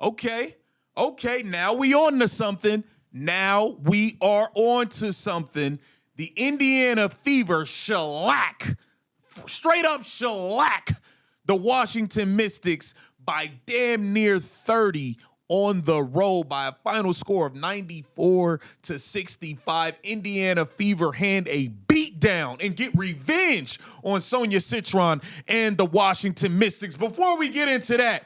Okay. Okay. Now we on to something. Now we are on to something. The Indiana Fever straight up shellac the Washington Mystics by damn near 30 on the road by a final score of 94-65. Indiana Fever hand a beat down and get revenge on Sonia Citron and the Washington Mystics. Before we get into that,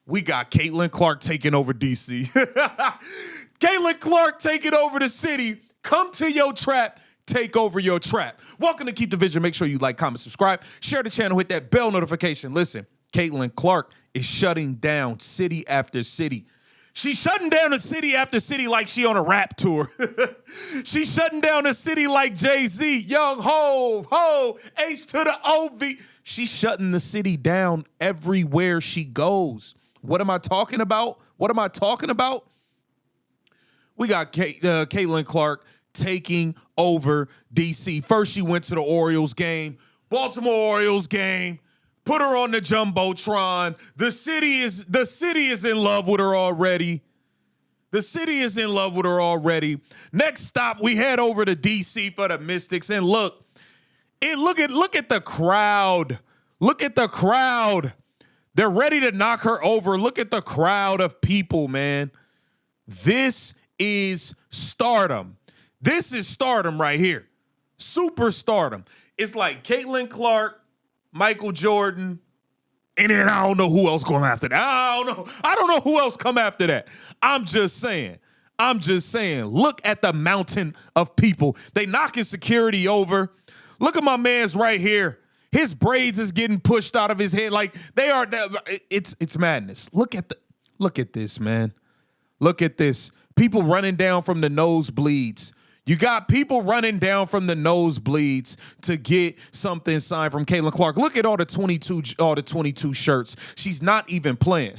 we got Caitlin Clark taking over DC. Caitlin Clark taking over the city. Come to your trap. Take over your trap. Welcome to Keep the Vision. Make sure you like, comment, subscribe, share the channel, hit that bell notification. Listen, Caitlin Clark is shutting down city after city. She's shutting down a city after city like she on a rap tour. She's shutting down a city like Jay-Z, Young Ho, H to the O-V. She's shutting the city down everywhere she goes. What am I talking about? We got Caitlin Clark taking over DC. First, she went to the Orioles game, Baltimore Orioles game, put her on the Jumbotron. The city is in love with her already. Next stop, we head over to DC for the Mystics. And look at the crowd. Look at the crowd. They're ready to knock her over. Look at the crowd of people, man. This is stardom. This is stardom right here. Super stardom. It's like Caitlin Clark, Michael Jordan, and then I don't know who else going after that. I don't know who else come after that. I'm just saying. Look at the mountain of people. They knocking security over. Look at my man's right here. His braids is getting pushed out of his head. Like they are. It's madness. Look at this, man. Look at this. People running down from the nosebleeds. You got people running down from the nosebleeds to get something signed from Caitlin Clark. Look at all the 22 shirts. She's not even playing.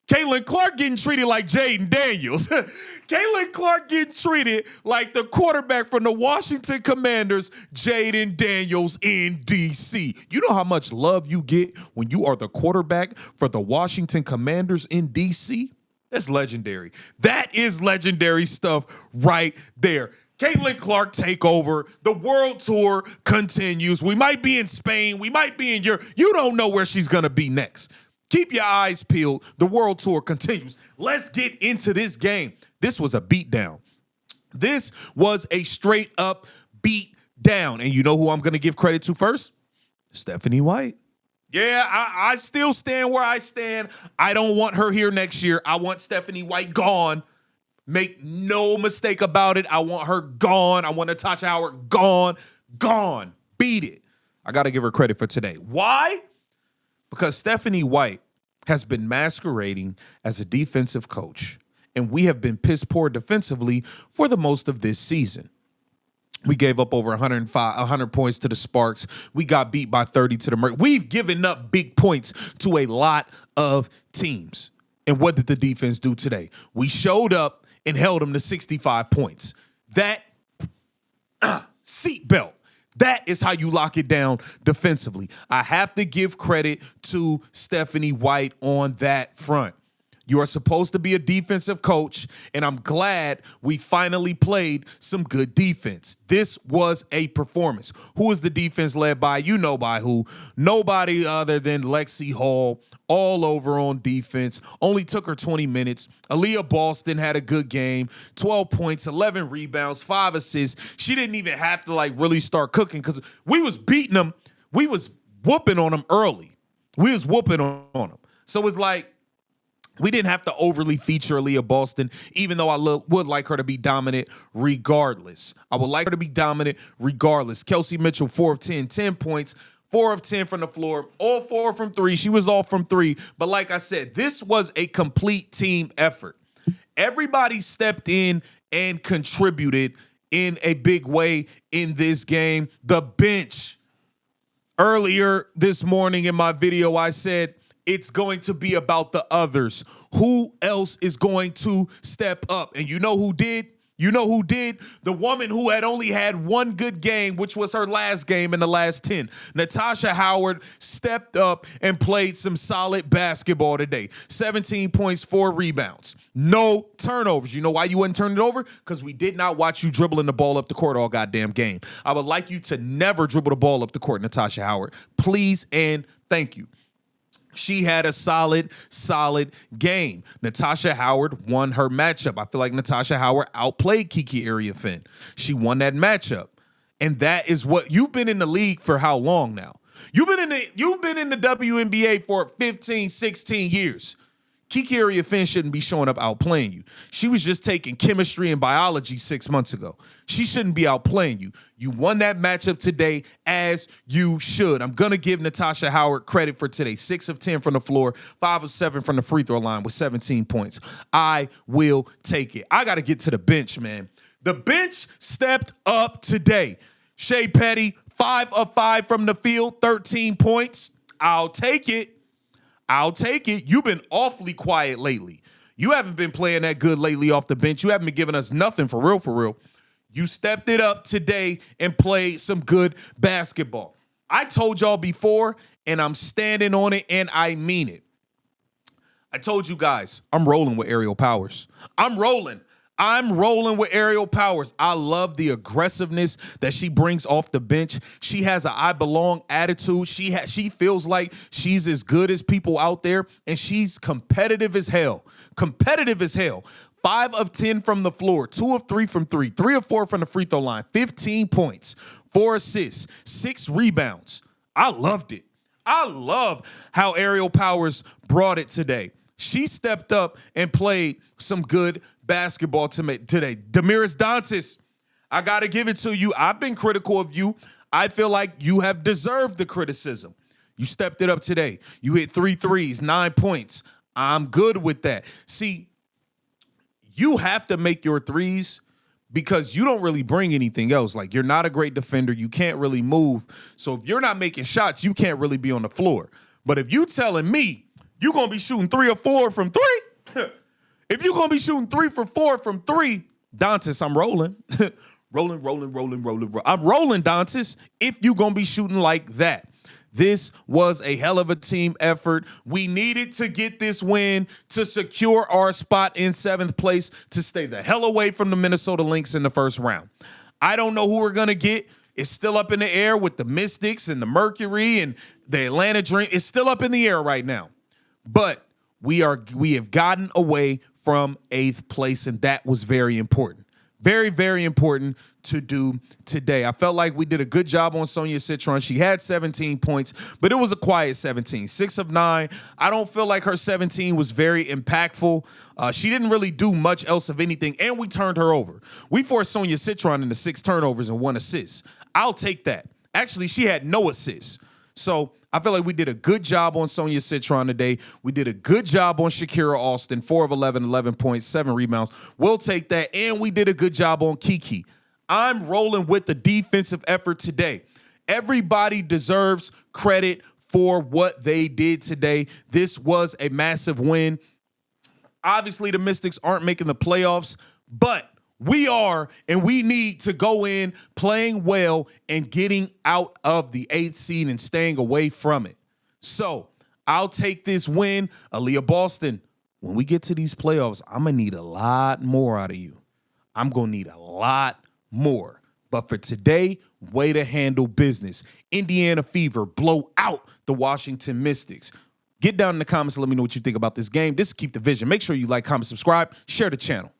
Caitlin Clark getting treated like JAYDEN Daniels. Caitlin Clark getting treated like the quarterback from the Washington Commanders, JAYDEN Daniels in DC. You know how much love you get when you are the quarterback for the Washington Commanders in DC? That's legendary. That is legendary stuff right there. Caitlin Clark take over. The world tour continues. We might be in Spain. We might be in Europe. You don't know where she's going to be next. Keep your eyes peeled. The world tour continues. Let's get into this game. This was a beatdown. This was a straight up beat down. And you know who I'm going to give credit to first? Stephanie White. Yeah, I still stand where I stand. I don't want her here next year. I want Stephanie White gone. Make no mistake about it. I want her gone. I want Natasha Howard gone. Gone. Beat it. I got to give her credit for today. Why? Because Stephanie White has been masquerading as a defensive coach, and we have been piss poor defensively for the most of this season. We gave up over 100 points to the Sparks. We got beat by 30 to the Merc. We've given up big points to a lot of teams. And what did the defense do today? We showed up and held them to 65 points. That seatbelt. That is how you lock it down defensively. I have to give credit to Stephanie White on that front. You are supposed to be a defensive coach, and I'm glad we finally played some good defense. This was a performance. Who is the defense led by? You know by who. Nobody other than Lexi Hall, all over on defense. Only took her 20 minutes. Aaliyah Boston had a good game. 12 points, 11 rebounds, 5 assists. She didn't even have to really start cooking because we was beating them. We was whooping on them early. So it's like, we didn't have to overly feature Aaliyah Boston, even though I would like her to be dominant regardless. Kelsey Mitchell, 4 of 10, 10 points, 4 of 10 from the floor, all 4 from 3. She was off from 3. But like I said, this was a complete team effort. Everybody stepped in and contributed in a big way in this game. The bench. Earlier this morning in my video, I said, it's going to be about the others. Who else is going to step up? And you know who did? You know who did? The woman who had only had one good game, which was her last game in the last 10. Natasha Howard stepped up and played some solid basketball today. 17 points, 4 rebounds. No turnovers. You know why you wouldn't turn it over? Because we did not watch you dribbling the ball up the court all goddamn game. I would like you to never dribble the ball up the court, Natasha Howard. Please and thank you. She had a solid game. Natasha Howard won her matchup. I feel like Natasha Howard outplayed Kiki Iriafen. She won that matchup. And that is what you've been in the league for how long now? You've been in the WNBA for 15, 16 years. Kiki Iriafen shouldn't be showing up outplaying you. She was just taking chemistry and biology 6 months ago. She shouldn't be outplaying you. You won that matchup today, as you should. I'm going to give Natasha Howard credit for today. 6 of 10 from the floor, 5 of 7 from the free throw line with 17 points. I will take it. I got to get to the bench, man. The bench stepped up today. Shea Petty, 5 of 5 from the field, 13 points. I'll take it. I'll take it. You've been awfully quiet lately. You haven't been playing that good lately off the bench. You haven't been giving us nothing for real, for real. You stepped it up today and played some good basketball. I told y'all before, and I'm standing on it, and I mean it. I told you guys, I'm rolling with Aerial Powers. I'm rolling with Aerial Powers. I love the aggressiveness that she brings off the bench. She has an I belong attitude. She feels like she's as good as people out there, and she's competitive as hell. 5 of 10 from the floor, 2 of 3 from 3, 3 of 4 from the free throw line, 15 points, 4 assists, 6 rebounds. I loved it. I love how Aerial Powers brought it today. She stepped up and played some good basketball today. Damiris Dantas, I got to give it to you. I've been critical of you. I feel like you have deserved the criticism. You stepped it up today. You hit 3 threes, 9 points. I'm good with that. See, you have to make your threes because you don't really bring anything else. Like, you're not a great defender. You can't really move. So if you're not making shots, you can't really be on the floor. But if you telling me you're going to be shooting 3 or 4 from 3, if you're going to be shooting 3 for 4 from 3, Dantas, I'm rolling. rolling. I'm rolling, Dantas, if you're going to be shooting like that. This was a hell of a team effort. We needed to get this win to secure our spot in 7th place to stay the hell away from the Minnesota Lynx in the first round. I don't know who we're going to get. It's still up in the air with the Mystics and the Mercury and the Atlanta Dream. It's still up in the air right now. But we have gotten away from 8th place, and that was very important. Very, very important to do today. I felt like we did a good job on Sonia Citron. She had 17 points, but it was a quiet 17. 6 of 9. I don't feel like her 17 was very impactful. She didn't really do much else of anything, and we turned her over. We forced Sonia Citron into 6 turnovers and 1 assist. I'll take that. Actually, she had no assists. So I feel like we did a good job on Sonia Citron today. We did a good job on Shakira Austin, 4 of 11, 11 points, 7 rebounds. We'll take that. And we did a good job on Kiki. I'm rolling with the defensive effort today. Everybody deserves credit for what they did today. This was a massive win. Obviously, the Mystics aren't making the playoffs, but we are, and we need to go in playing well and getting out of the 8th seed and staying away from it. So I'll take this win. Aaliyah Boston, when we get to these playoffs, I'm going to need a lot more out of you. I'm going to need a lot more. But for today, way to handle business. Indiana Fever blow out the Washington Mystics. Get down in the comments and let me know what you think about this game. This is Keep the Vision. Make sure you like, comment, subscribe, share the channel.